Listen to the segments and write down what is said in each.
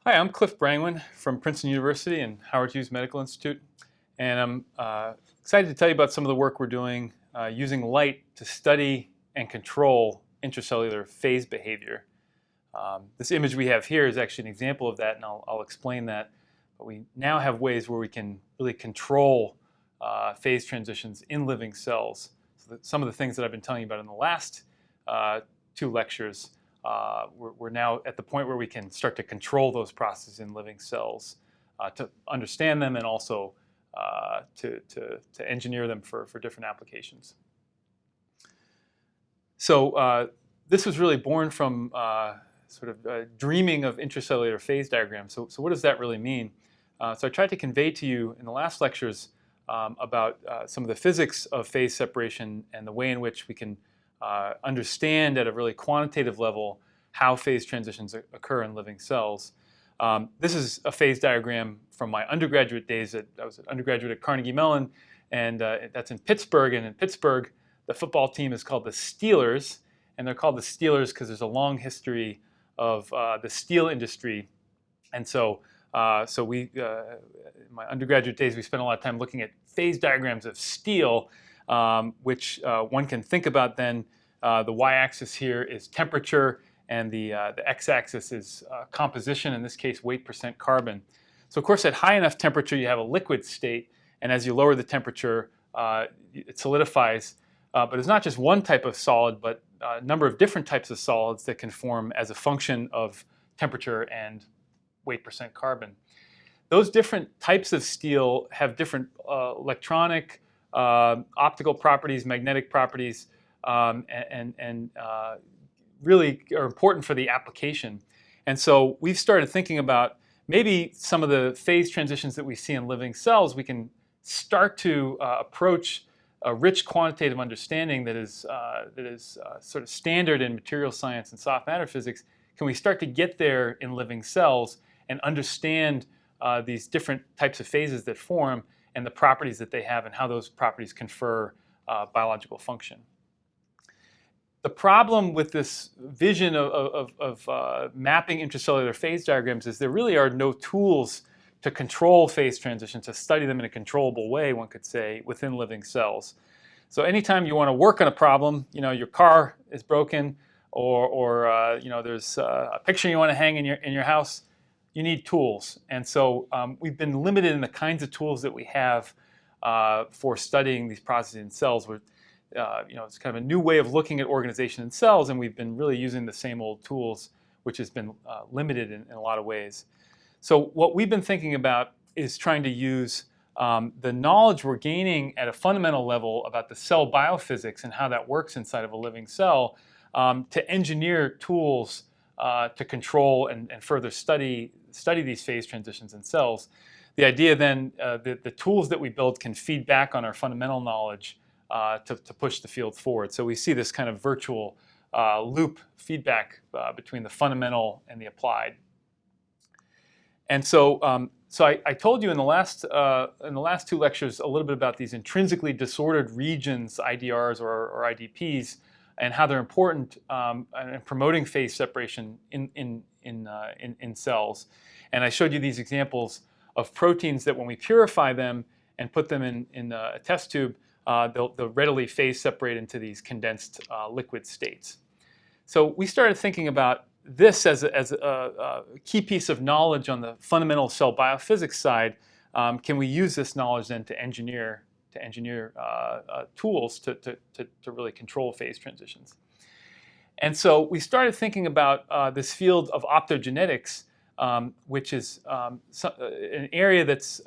Hi, I'm Cliff Brangwynne from Princeton University and Howard Hughes Medical Institute, and I'm excited to tell you about some of the work we're doing using light to study and control intracellular phase behavior. This image we have here is actually an example of that, and I'll explain that. But we now have ways where we can really control phase transitions in living cells. So some of the things that I've been telling you about in the last two lectures, we're now at the point where we can start to control those processes in living cells, to understand them and also to engineer them for different applications. So this was really born from dreaming of intracellular phase diagrams. So what does that really mean? So I tried to convey to you in the last lectures about some of the physics of phase separation and the way in which we can understand at a really quantitative level how phase transitions occur in living cells. This is a phase diagram from my undergraduate days. I was an undergraduate at Carnegie Mellon, and that's in Pittsburgh. And in Pittsburgh, the football team is called the Steelers, and they're called the Steelers because there's a long history of the steel industry. And so in my undergraduate days, we spent a lot of time looking at phase diagrams of steel, which one can think about then. The y-axis here is temperature, and the x-axis is composition, in this case weight % carbon. So of course at high enough temperature you have a liquid state, and as you lower the temperature it solidifies. But it's not just one type of solid, but a number of different types of solids that can form as a function of temperature and weight % carbon. Those different types of steel have different electronic, optical properties, magnetic properties, and really are important for the application. And so we've started thinking about maybe some of the phase transitions that we see in living cells, we can start to approach a rich quantitative understanding that is sort of standard in material science and soft matter physics. Can we start to get there in living cells and understand these different types of phases that form and the properties that they have and how those properties confer biological function? The problem with this vision of mapping intracellular phase diagrams is there really are no tools to control phase transitions, to study them in a controllable way, one could say, within living cells. So anytime you want to work on a problem, your car is broken, or there's a picture you want to hang in your house, you need tools. And so we've been limited in the kinds of tools that we have for studying these processes in cells. It's kind of a new way of looking at organization in cells, and we've been really using the same old tools, which has been limited in a lot of ways. So what we've been thinking about is trying to use the knowledge we're gaining at a fundamental level about the cell biophysics and how that works inside of a living cell to engineer tools to control and further study these phase transitions in cells. The idea then, the tools that we build can feed back on our fundamental knowledge to push the field forward. So we see this kind of virtual loop feedback between the fundamental and the applied. And so, I told you in the last two lectures a little bit about these intrinsically disordered regions, IDRs or IDPs, and how they're important in promoting phase separation in cells. And I showed you these examples of proteins that when we purify them and put them in a test tube, they'll readily phase separate into these condensed liquid states. So we started thinking about this as a key piece of knowledge on the fundamental cell biophysics side. Can we use this knowledge then to engineer tools to really control phase transitions? And so we started thinking about this field of optogenetics, which is an area that's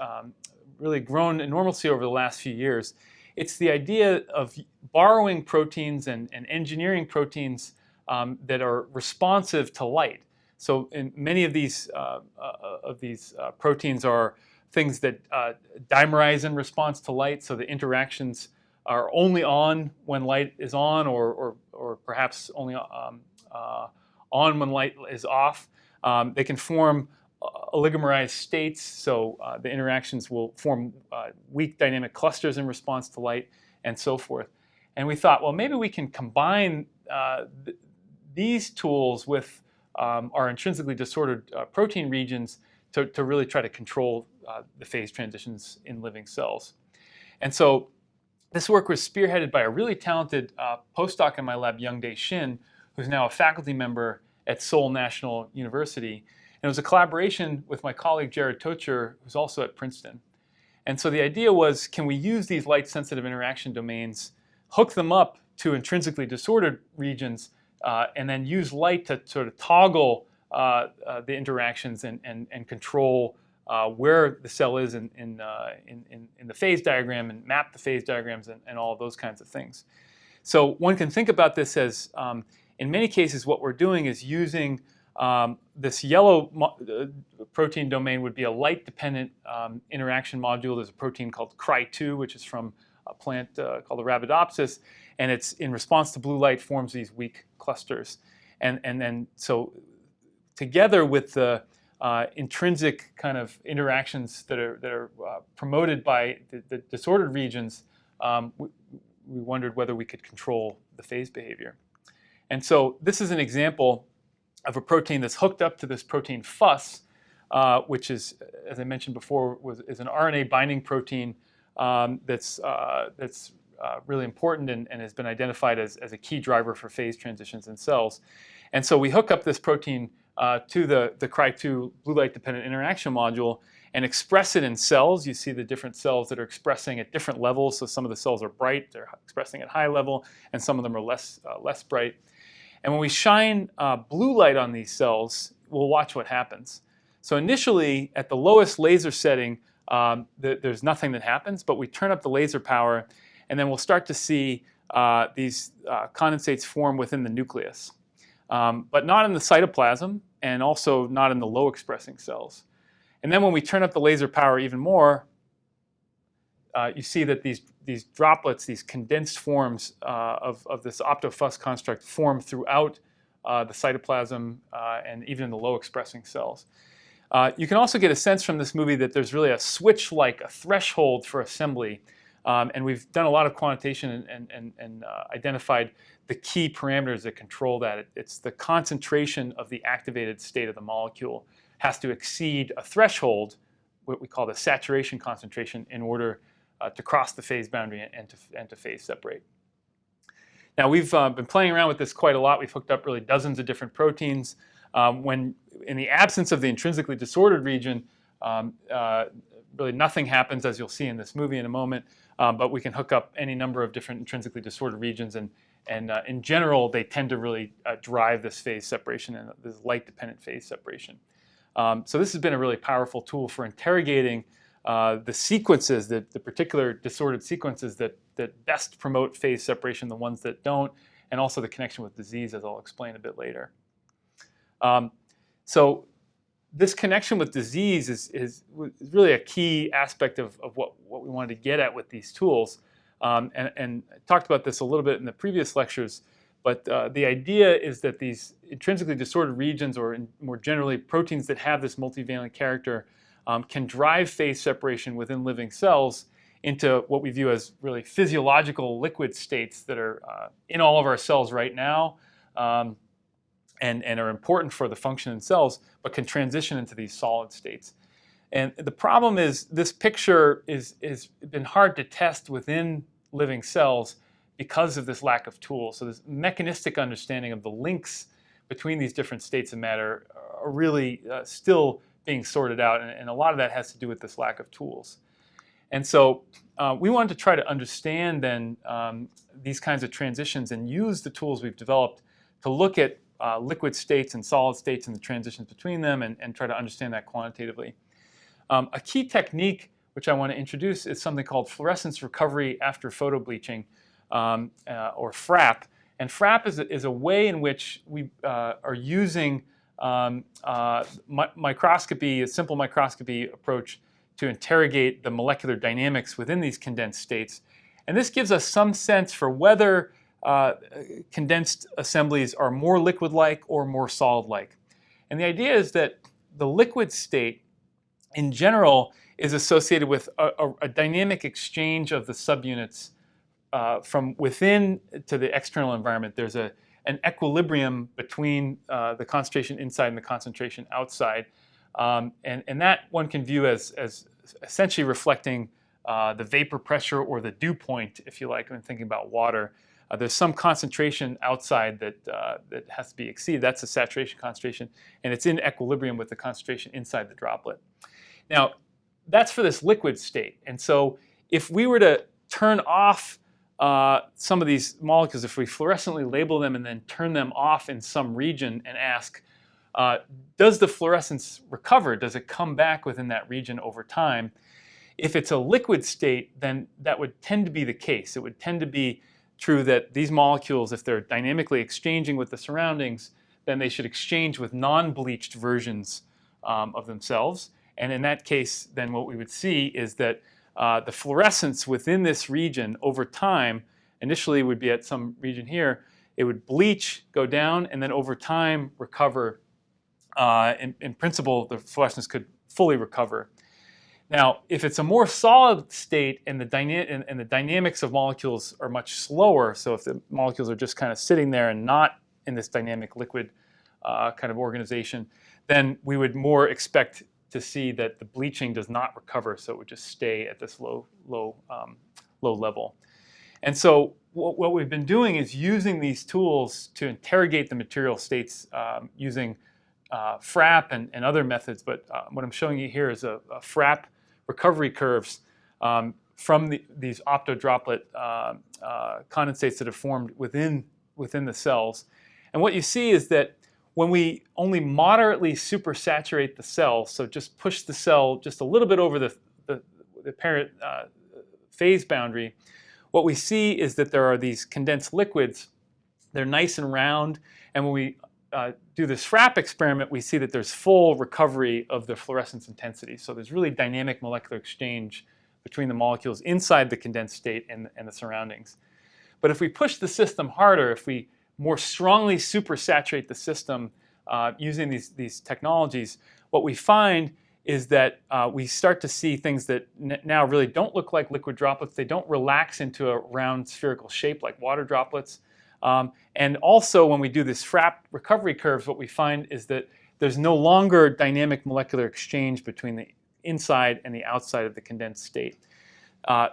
really grown enormously over the last few years. It's the idea of borrowing proteins and engineering proteins that are responsive to light. So in many of these proteins are things that dimerize in response to light, so the interactions are only on when light is on, or perhaps only on when light is off. They can form oligomerized states, so the interactions will form weak dynamic clusters in response to light, and so forth. And we thought, well, maybe we can combine these tools with our intrinsically disordered protein regions to really try to control the phase transitions in living cells. And so this work was spearheaded by a really talented postdoc in my lab, Youngdae Shin, who's now a faculty member at Seoul National University. And it was a collaboration with my colleague Jared Tocher, who's also at Princeton. And so the idea was, can we use these light-sensitive interaction domains, hook them up to intrinsically disordered regions, and then use light to sort of toggle the interactions and control where the cell is in the phase diagram and map the phase diagrams and all of those kinds of things. So one can think about this as, in many cases, what we're doing is using this yellow protein domain would be a light-dependent interaction module. There's a protein called Cry2, which is from a plant called the Arabidopsis, and it's in response to blue light forms these weak clusters. And then so together with the intrinsic kind of interactions that are promoted by the disordered regions, we wondered whether we could control the phase behavior. And so this is an example of a protein that's hooked up to this protein FUS, which is, as I mentioned before, is an RNA binding protein that's really important and has been identified as a key driver for phase transitions in cells. And so we hook up this protein to the Cry2 blue light dependent interaction module and express it in cells. You see the different cells that are expressing at different levels. So some of the cells are bright, they're expressing at high level, and some of them are less bright. And when we shine blue light on these cells, we'll watch what happens. So initially, at the lowest laser setting, there's nothing that happens, but we turn up the laser power, and then we'll start to see these condensates form within the nucleus, but not in the cytoplasm, and also not in the low expressing cells. And then when we turn up the laser power even more, you see that these droplets, these condensed forms of this opto-FUS construct form throughout the cytoplasm and even in the low expressing cells. You can also get a sense from this movie that there's really a switch-like, a threshold for assembly. And we've done a lot of quantitation and identified the key parameters that control that. It's the concentration of the activated state of the molecule has to exceed a threshold, what we call the saturation concentration, in order to cross the phase boundary and to phase separate. Now we've been playing around with this quite a lot. We've hooked up really dozens of different proteins. When in the absence of the intrinsically disordered region, really nothing happens, as you'll see in this movie in a moment. But we can hook up any number of different intrinsically disordered regions, and in general, they tend to really drive this phase separation and this light-dependent phase separation. So this has been a really powerful tool for interrogating the sequences, the particular disordered sequences that best promote phase separation, the ones that don't, and also the connection with disease, as I'll explain a bit later. So this connection with disease is really a key aspect of what we wanted to get at with these tools. And I talked about this a little bit in the previous lectures, but the idea is that these intrinsically disordered regions, or more generally proteins that have this multivalent character, can drive phase separation within living cells into what we view as really physiological liquid states that are in all of our cells right now, and are important for the function in cells, but can transition into these solid states. And the problem is this picture is been hard to test within living cells because of this lack of tools. So this mechanistic understanding of the links between these different states of matter are really still being sorted out, and a lot of that has to do with this lack of tools. And so we wanted to try to understand then these kinds of transitions and use the tools we've developed to look at liquid states and solid states and the transitions between them, and try to understand that quantitatively. A key technique which I want to introduce is something called fluorescence recovery after photo-bleaching, or FRAP. And FRAP is a way in which we are using microscopy, a simple microscopy approach, to interrogate the molecular dynamics within these condensed states. And this gives us some sense for whether condensed assemblies are more liquid-like or more solid-like. And the idea is that the liquid state, in general, is associated with a dynamic exchange of the subunits from within to the external environment. There's a an equilibrium between the concentration inside and the concentration outside. And that one can view as essentially reflecting the vapor pressure or the dew point, if you like, when thinking about water. There's some concentration outside that has to be exceeded. That's the saturation concentration, and it's in equilibrium with the concentration inside the droplet. Now, that's for this liquid state. And so if we were to turn off some of these molecules, if we fluorescently label them and then turn them off in some region and ask, does the fluorescence recover? Does it come back within that region over time? If it's a liquid state, then that would tend to be the case. It would tend to be true that these molecules, if they're dynamically exchanging with the surroundings, then they should exchange with non-bleached versions of themselves. And in that case, then what we would see is that the fluorescence within this region over time, initially would be at some region here, it would bleach, go down, and then over time recover. In principle, the fluorescence could fully recover. Now, if it's a more solid state and the dynamics of molecules are much slower, so if the molecules are just kind of sitting there and not in this dynamic liquid kind of organization, then we would more expect to see that the bleaching does not recover, so it would just stay at this low level. And so what we've been doing is using these tools to interrogate the material states using FRAP and other methods, but what I'm showing you here is a FRAP recovery curves from these optodroplet condensates that have formed within the cells. And what you see is that when we only moderately supersaturate the cell, so just push the cell just a little bit over the apparent phase boundary, what we see is that there are these condensed liquids. They're nice and round, and when we do this FRAP experiment, we see that there's full recovery of the fluorescence intensity. So there's really dynamic molecular exchange between the molecules inside the condensed state and the surroundings. But if we push the system harder, if we more strongly supersaturate the system using these technologies, what we find is that we start to see things that now really don't look like liquid droplets. They don't relax into a round spherical shape like water droplets. And also, when we do this FRAP recovery curves, what we find is that there's no longer dynamic molecular exchange between the inside and the outside of the condensed state.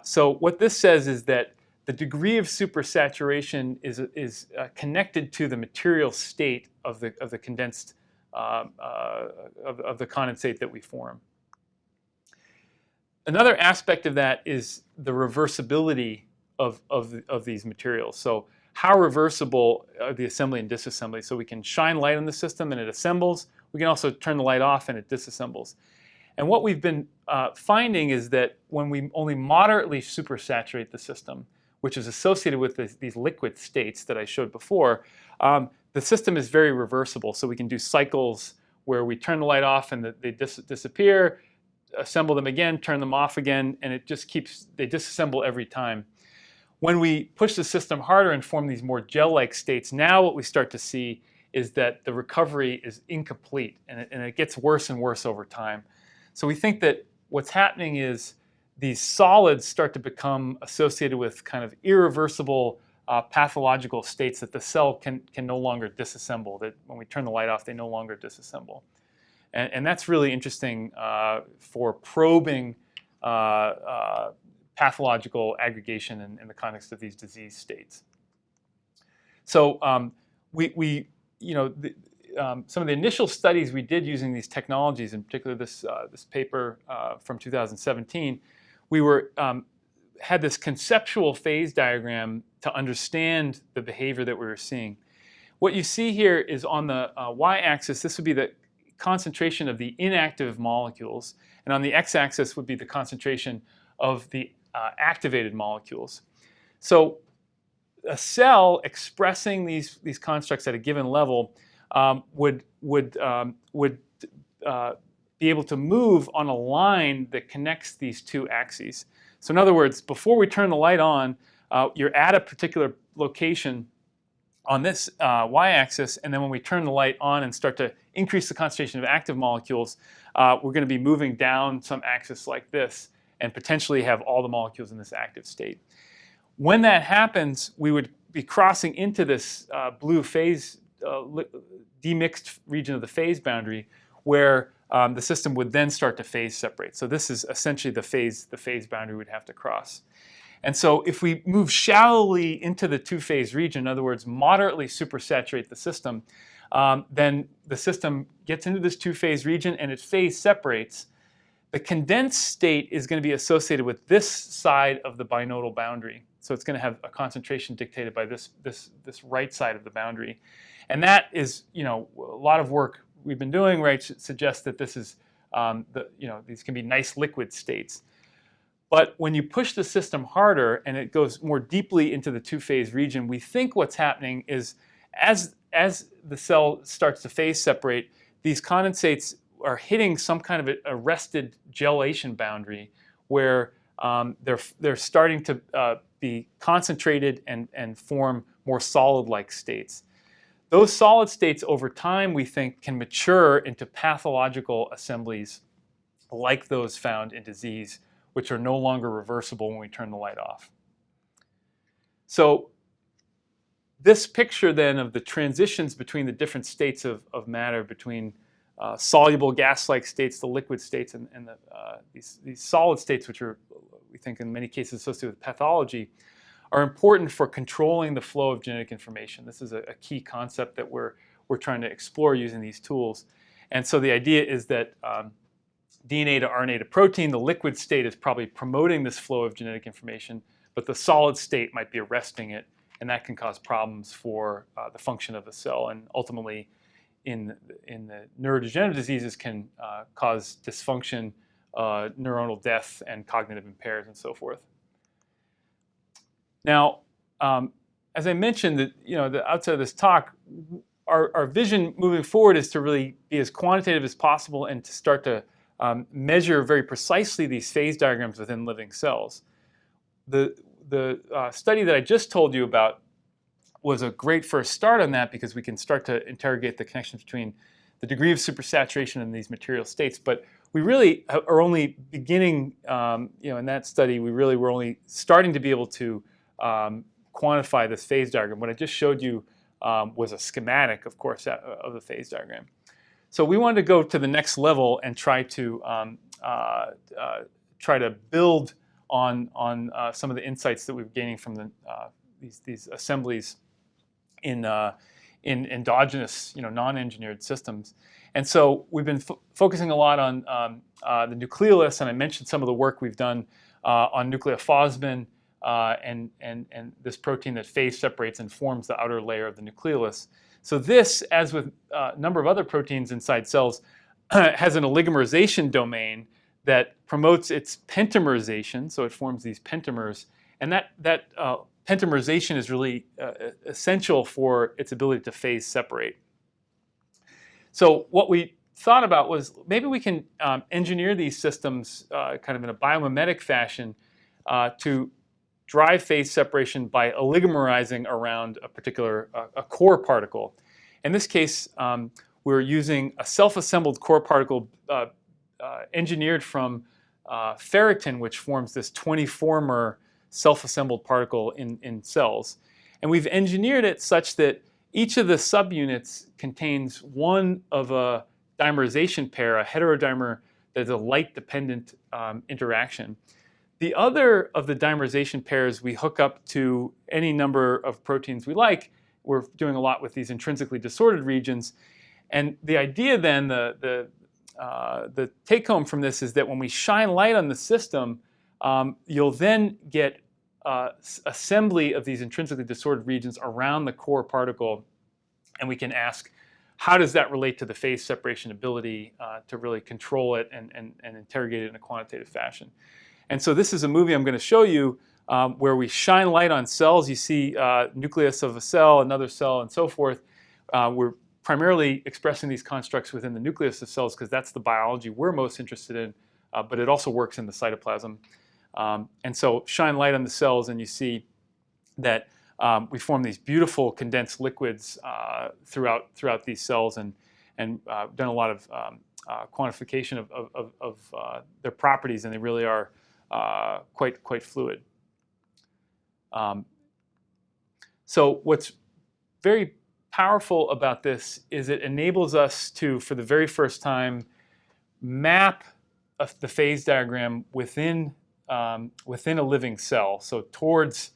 So what this says is that the degree of supersaturation is connected to the material state of the condensed of the condensate that we form. Another aspect of that is the reversibility of these materials. So how reversible are the assembly and disassembly? So we can shine light on the system and it assembles. We can also turn the light off and it disassembles. And what we've been finding is that when we only moderately supersaturate the system, which is associated with these liquid states that I showed before, the system is very reversible. So we can do cycles where we turn the light off and they disappear, assemble them again, turn them off again, and it just they disassemble every time. When we push the system harder and form these more gel-like states, now what we start to see is that the recovery is incomplete, and it gets worse and worse over time. So we think that what's happening is these solids start to become associated with kind of irreversible pathological states that the cell can no longer disassemble, that when we turn the light off, they no longer disassemble. And that's really interesting for probing pathological aggregation in the context of these disease states. So some of the initial studies we did using these technologies, in particular this paper from 2017, we had this conceptual phase diagram to understand the behavior that we were seeing. What you see here is on the y-axis, this would be the concentration of the inactive molecules, and on the x-axis would be the concentration of the activated molecules. So a cell expressing these constructs at a given level would be able to move on a line that connects these two axes. So in other words, before we turn the light on, you're at a particular location on this y-axis, and then when we turn the light on and start to increase the concentration of active molecules, we're going to be moving down some axis like this and potentially have all the molecules in this active state. When that happens, we would be crossing into this blue phase, demixed region of the phase boundary, where the system would then start to phase separate. So this is essentially the phase boundary we'd have to cross. And so if we move shallowly into the two-phase region, in other words, moderately supersaturate the system, then the system gets into this two-phase region and it phase separates. The condensed state is going to be associated with this side of the binodal boundary. So it's going to have a concentration dictated by this right side of the boundary. And that is, a lot of work we've been doing, right, suggests that this is, these can be nice liquid states. But when you push the system harder and it goes more deeply into the two-phase region, we think what's happening is as the cell starts to phase separate, these condensates are hitting some kind of a arrested gelation boundary where they're starting to be concentrated and form more solid-like states. Those solid states over time, we think, can mature into pathological assemblies like those found in disease, which are no longer reversible when we turn the light off. So this picture then of the transitions between the different states of matter, between soluble gas-like states, the liquid states, and these solid states, which are, we think, in many cases associated with pathology, are important for controlling the flow of genetic information. This is a key concept that we're trying to explore using these tools. And so the idea is that DNA to RNA to protein, the liquid state is probably promoting this flow of genetic information, but the solid state might be arresting it, and that can cause problems for the function of the cell, and ultimately in the neurodegenerative diseases can cause dysfunction, neuronal death, and cognitive impairs, and so forth. Now, as I mentioned, the outside of this talk, our vision moving forward is to really be as quantitative as possible and to start to measure very precisely these phase diagrams within living cells. The study that I just told you about was a great first start on that because we can start to interrogate the connections between the degree of supersaturation in these material states. But we really are only beginning, in that study, we really were only starting to be able to quantify this phase diagram. What I just showed you was a schematic, of course, of the phase diagram. So we wanted to go to the next level and try to build on some of the insights that we're gaining from these assemblies in endogenous, non-engineered systems. And so we've been focusing a lot on the nucleolus, and I mentioned some of the work we've done on nucleophosmin and this protein that phase separates and forms the outer layer of the nucleolus. So this, as with a number of other proteins inside cells, has an oligomerization domain that promotes its pentamerization, so it forms these pentamers, and that pentamerization is really essential for its ability to phase separate. So what we thought about was maybe we can engineer these systems kind of in a biomimetic fashion to drive phase separation by oligomerizing around a particular core particle. In this case, we're using a self-assembled core particle engineered from ferritin, which forms this 24-mer self-assembled particle in cells. And we've engineered it such that each of the subunits contains one of a dimerization pair, a heterodimer that is a light-dependent interaction. The other of the dimerization pairs we hook up to any number of proteins we like. We're doing a lot with these intrinsically disordered regions. And the idea then, the take-home from this is that when we shine light on the system, you'll then get assembly of these intrinsically disordered regions around the core particle. And we can ask, how does that relate to the phase separation ability to really control it and interrogate it in a quantitative fashion? And so this is a movie I'm going to show you where we shine light on cells. You see nucleus of a cell, another cell, and so forth. We're primarily expressing these constructs within the nucleus of cells because that's the biology we're most interested in, but it also works in the cytoplasm. And so shine light on the cells and you see that we form these beautiful condensed liquids throughout these cells and done a lot of quantification of their properties, and they really are quite fluid. So what's very powerful about this is it enables us to, for the very first time, map the phase diagram within a living cell, so towards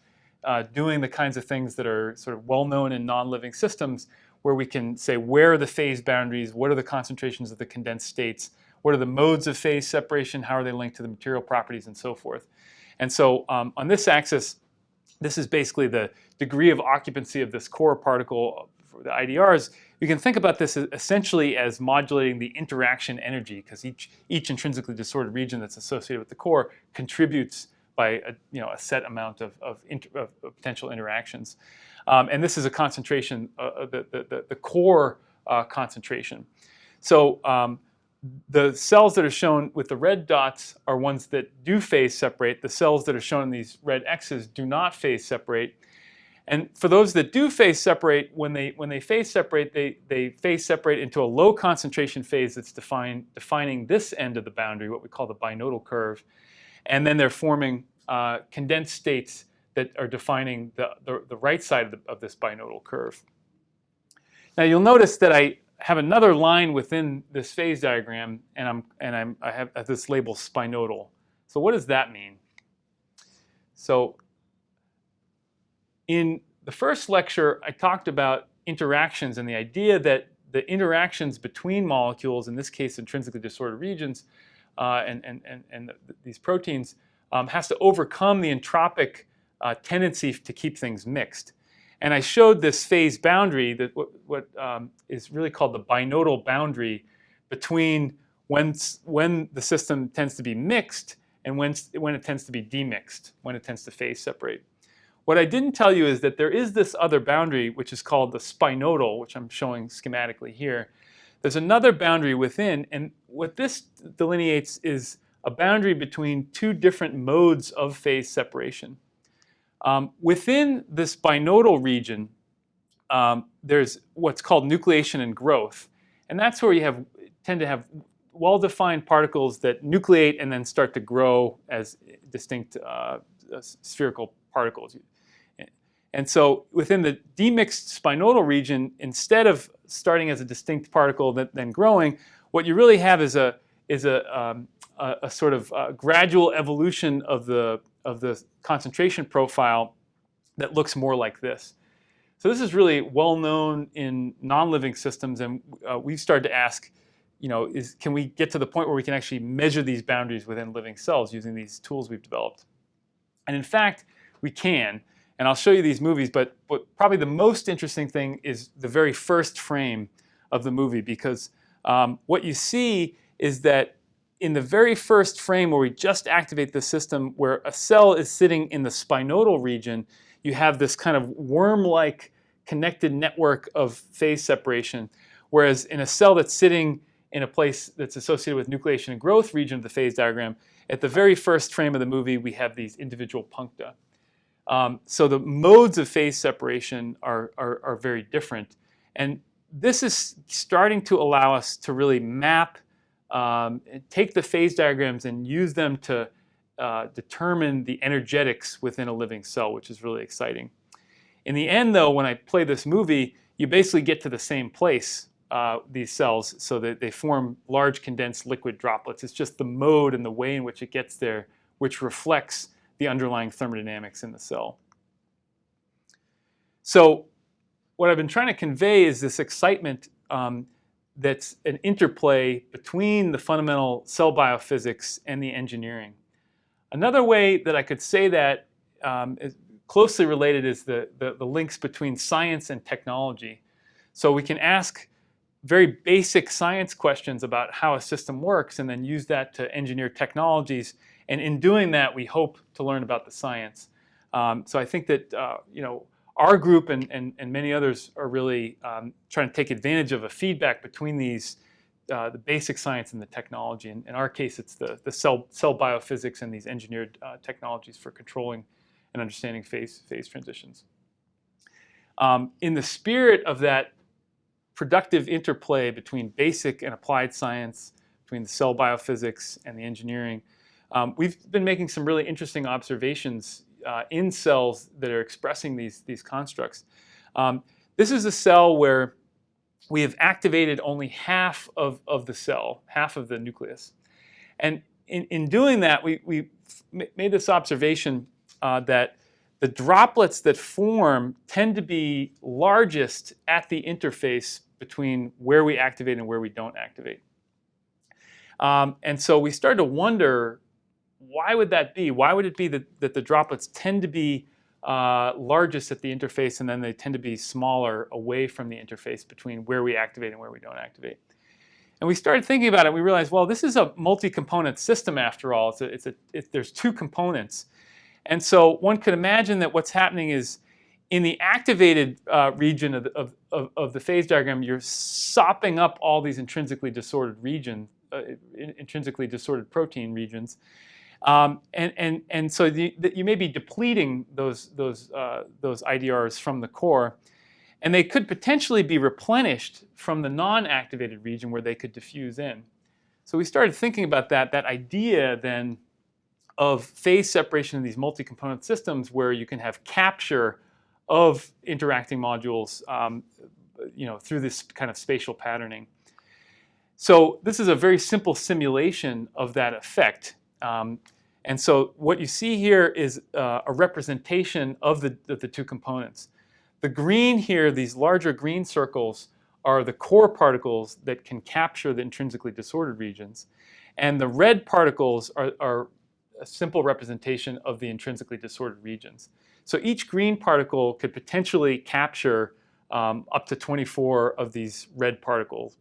doing the kinds of things that are sort of well-known in non-living systems, where we can say where are the phase boundaries, what are the concentrations of the condensed states, what are the modes of phase separation, how are they linked to the material properties, and so forth. And so on this axis, this is basically the degree of occupancy of this core particle for the IDRs. You can think about this essentially as modulating the interaction energy, because each intrinsically disordered region that's associated with the core contributes by a set amount of potential interactions. And this is a concentration, the core concentration. So the cells that are shown with the red dots are ones that do phase separate. The cells that are shown in these red X's do not phase separate. And for those that do phase separate, when they phase separate, they phase separate into a low concentration phase that's defining this end of the boundary, what we call the binodal curve. And then they're forming condensed states that are defining the right side of this binodal curve. Now you'll notice that I have another line within this phase diagram, and I have this label spinodal. So what does that mean? So in the first lecture, I talked about interactions and the idea that the interactions between molecules, in this case intrinsically disordered regions, and these proteins, has to overcome the entropic tendency to keep things mixed. And I showed this phase boundary, that what is really called the binodal boundary, between when the system tends to be mixed and when it tends to be demixed, when it tends to phase separate. What I didn't tell you is that there is this other boundary, which is called the spinodal, which I'm showing schematically here. There's another boundary within, and what this delineates is a boundary between two different modes of phase separation. Within this binodal region, there's what's called nucleation and growth, and that's where you tend to have well-defined particles that nucleate and then start to grow as distinct spherical particles. And so within the demixed spinodal region, instead of starting as a distinct particle then growing, what you really have is a sort of gradual evolution of the concentration profile that looks more like this. So this is really well known in non-living systems, and we've started to ask, can we get to the point where we can actually measure these boundaries within living cells using these tools we've developed? And in fact, we can. And I'll show you these movies, but probably the most interesting thing is the very first frame of the movie, because what you see is that in the very first frame where we just activate the system, where a cell is sitting in the spinodal region, you have this kind of worm-like connected network of phase separation, whereas in a cell that's sitting in a place that's associated with nucleation and growth region of the phase diagram, at the very first frame of the movie, we have these individual puncta. So the modes of phase separation are very different. And this is starting to allow us to really map, take the phase diagrams and use them to determine the energetics within a living cell, which is really exciting. In the end, though, when I play this movie, you basically get to the same place, these cells, so that they form large condensed liquid droplets. It's just the mode and the way in which it gets there, which reflects the underlying thermodynamics in the cell. So what I've been trying to convey is this excitement that's an interplay between the fundamental cell biophysics and the engineering. Another way that I could say that is closely related is the links between science and technology. So we can ask very basic science questions about how a system works and then use that to engineer technologies. And in doing that, we hope to learn about the science. So I think that our group and many others are really trying to take advantage of a feedback between these, the basic science and the technology. In our case, it's the cell biophysics and these engineered technologies for controlling and understanding phase transitions. In the spirit of that productive interplay between basic and applied science, between the cell biophysics and the engineering, we've been making some really interesting observations in cells that are expressing these constructs. This is a cell where we have activated only half of the cell, half of the nucleus. And in doing that, we made this observation that the droplets that form tend to be largest at the interface between where we activate and where we don't activate. And so we started to wonder, why would that be? Why would it be that the droplets tend to be largest at the interface, and then they tend to be smaller away from the interface between where we activate and where we don't activate? And we started thinking about it. We realized, well, this is a multi-component system after all. There's two components. And so one could imagine that what's happening is in the activated region of the phase diagram, you're sopping up all these intrinsically disordered regions, intrinsically disordered protein regions. And so you may be depleting those IDRs from the core, and they could potentially be replenished from the non-activated region where they could diffuse in. So we started thinking about that idea then of phase separation in these multi-component systems where you can have capture of interacting modules through this kind of spatial patterning. So this is a very simple simulation of that effect. And so what you see here is a representation of the two components. The green here, these larger green circles, are the core particles that can capture the intrinsically disordered regions. And the red particles are a simple representation of the intrinsically disordered regions. So each green particle could potentially capture up to 24 of these red particles.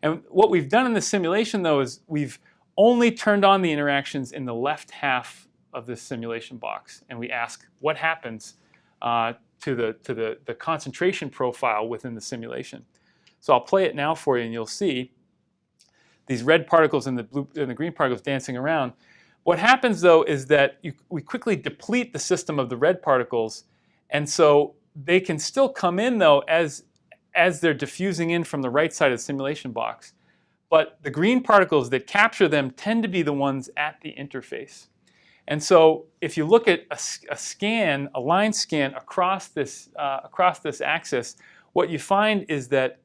And what we've done in the simulation, though, is we've only turned on the interactions in the left half of this simulation box, and we ask what happens to the concentration profile within the simulation. So I'll play it now for you, and you'll see these red particles and the green particles dancing around. What happens, though, is that we quickly deplete the system of the red particles, and so they can still come in, though, as they're diffusing in from the right side of the simulation box. But the green particles that capture them tend to be the ones at the interface. And so if you look at a line scan across this axis, what you find is that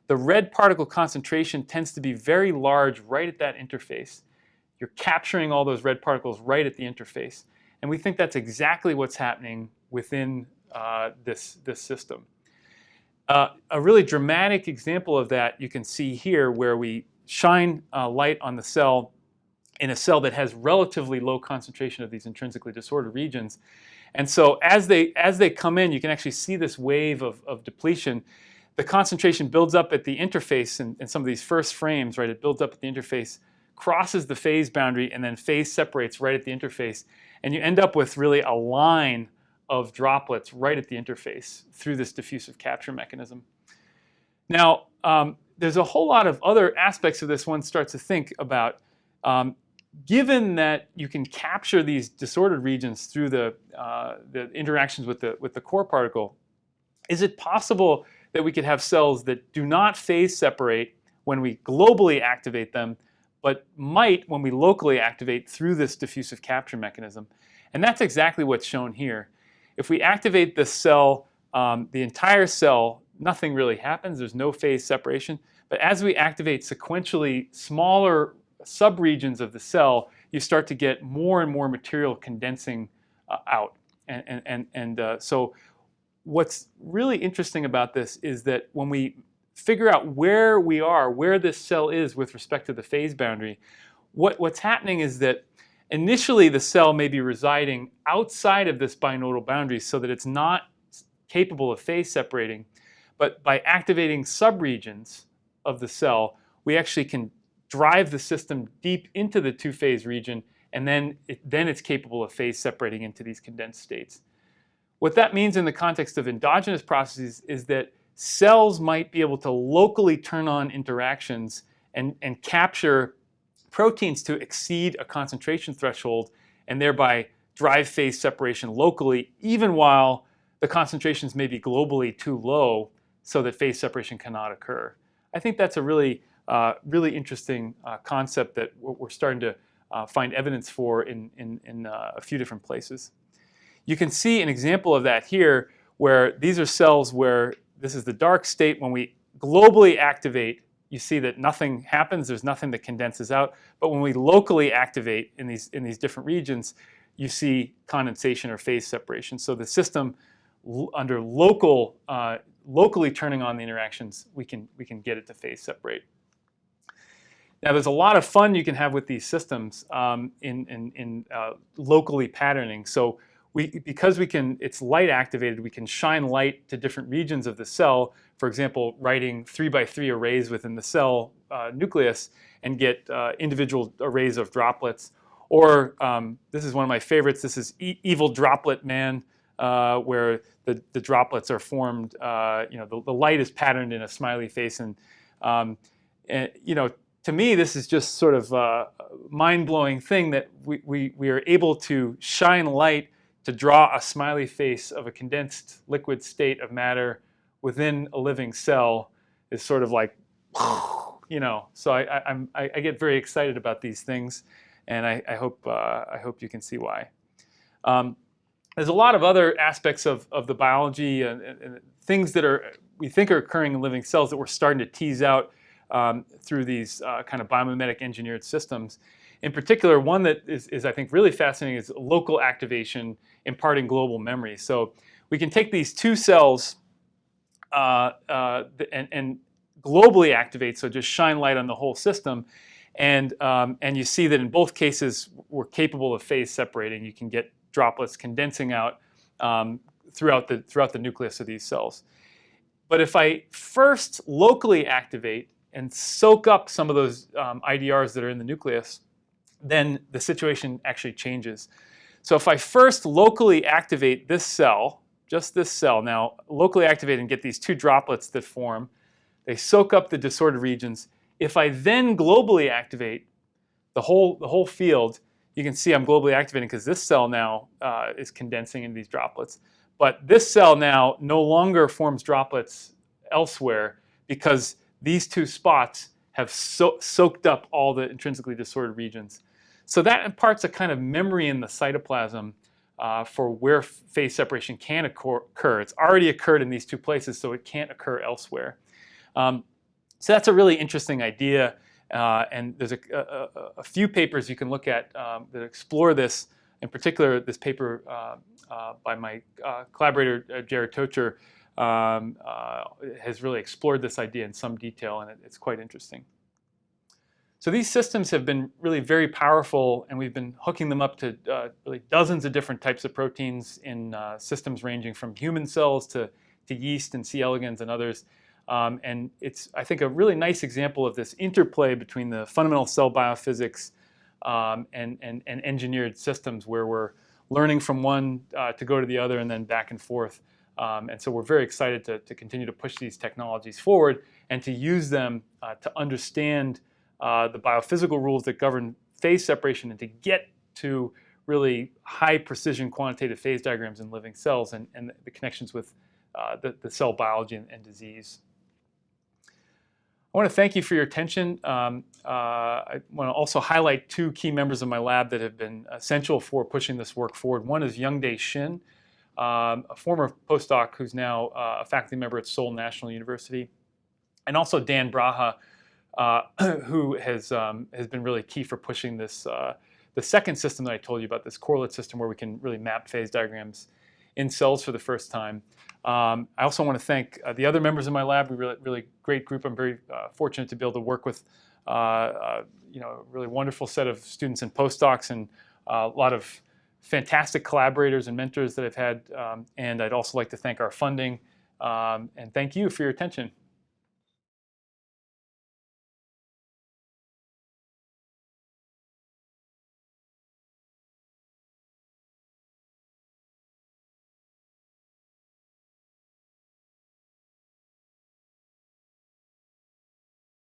the red particle concentration tends to be very large right at that interface. You're capturing all those red particles right at the interface. And we think that's exactly what's happening within this system. A really dramatic example of that you can see here, where we shine light on the cell in a cell that has relatively low concentration of these intrinsically disordered regions. And so as they come in, you can actually see this wave of depletion. The concentration builds up at the interface in some of these first frames, right? It builds up at the interface, crosses the phase boundary, and then phase separates right at the interface. And you end up with really a line of droplets right at the interface through this diffusive capture mechanism. Now, there's a whole lot of other aspects of this one starts to think about. Given that you can capture these disordered regions through the interactions with the core particle, is it possible that we could have cells that do not phase separate when we globally activate them, but might when we locally activate through this diffusive capture mechanism? And that's exactly what's shown here. If we activate this cell, the entire cell, nothing really happens. There's no phase separation. But as we activate sequentially smaller subregions of the cell, you start to get more and more material condensing out. So what's really interesting about this is that when we figure out where we are, where this cell is with respect to the phase boundary, what's happening is that initially the cell may be residing outside of this binodal boundary so that it's not capable of phase separating. But by activating subregions of the cell, we actually can drive the system deep into the two-phase region, and then it's capable of phase separating into these condensed states. What that means in the context of endogenous processes is that cells might be able to locally turn on interactions and capture proteins to exceed a concentration threshold and thereby drive phase separation locally, even while the concentrations may be globally too low so that phase separation cannot occur. I think that's a really interesting concept that we're starting to find evidence for in a few different places. You can see an example of that here, where these are cells where this is the dark state. When we globally activate, you see that nothing happens. There's nothing that condenses out. But when we locally activate in these different regions, you see condensation or phase separation. So the system, under locally turning on the interactions, we can get it to phase separate. Now, there's a lot of fun you can have with these systems in locally patterning. So because it's light activated, we can shine light to different regions of the cell. For example, writing 3x3 arrays within the cell nucleus and get individual arrays of droplets. Or this is one of my favorites. This is Evil Droplet Man, where the droplets are formed. The light is patterned in a smiley face, and to me, this is just sort of a mind-blowing thing that we are able to shine light to draw a smiley face of a condensed liquid state of matter within a living cell is sort of like, So I get very excited about these things, and I hope you can see why. There's a lot of other aspects of the biology and things that we think are occurring in living cells that we're starting to tease out through these kind of biomimetic engineered systems. In particular, one that is I think really fascinating is local activation imparting global memory. So we can take these two cells and globally activate, so just shine light on the whole system, and you see that in both cases we're capable of phase separating. You can get droplets condensing out throughout the nucleus of these cells. But if I first locally activate and soak up some of those IDRs that are in the nucleus, then the situation actually changes. So if I first locally activate this cell, just this cell, now locally activate and get these two droplets that form, they soak up the disordered regions. If I then globally activate the whole field, you can see I'm globally activating because this cell now is condensing into these droplets. But this cell now no longer forms droplets elsewhere because these two spots have soaked up all the intrinsically disordered regions. So that imparts a kind of memory in the cytoplasm for where phase separation can occur. It's already occurred in these two places, so it can't occur elsewhere. So that's a really interesting idea, and there's a few papers you can look at that explore this. In particular, this paper by my collaborator, Jared Tocher, has really explored this idea in some detail, and it's quite interesting. So these systems have been really very powerful, and we've been hooking them up to really dozens of different types of proteins in systems ranging from human cells to yeast and C. elegans and others. And it's, I think, a really nice example of this interplay between the fundamental cell biophysics and engineered systems, where we're learning from one to go to the other and then back and forth. And so we're very excited to continue to push these technologies forward and to use them to understand the biophysical rules that govern phase separation and to get to really high precision quantitative phase diagrams in living cells and the connections with the cell biology and disease. I want to thank you for your attention. I want to also highlight two key members of my lab that have been essential for pushing this work forward. One is Youngdae Shin, a former postdoc who's now a faculty member at Seoul National University, and also Dan Braha, who has been really key for pushing this, the second system that I told you about, this correlate system where we can really map phase diagrams in cells for the first time. I also want to thank the other members of my lab. We're a really great group. I'm very fortunate to be able to work with a really wonderful set of students and postdocs, and a lot of fantastic collaborators and mentors that I've had. And I'd also like to thank our funding. And thank you for your attention.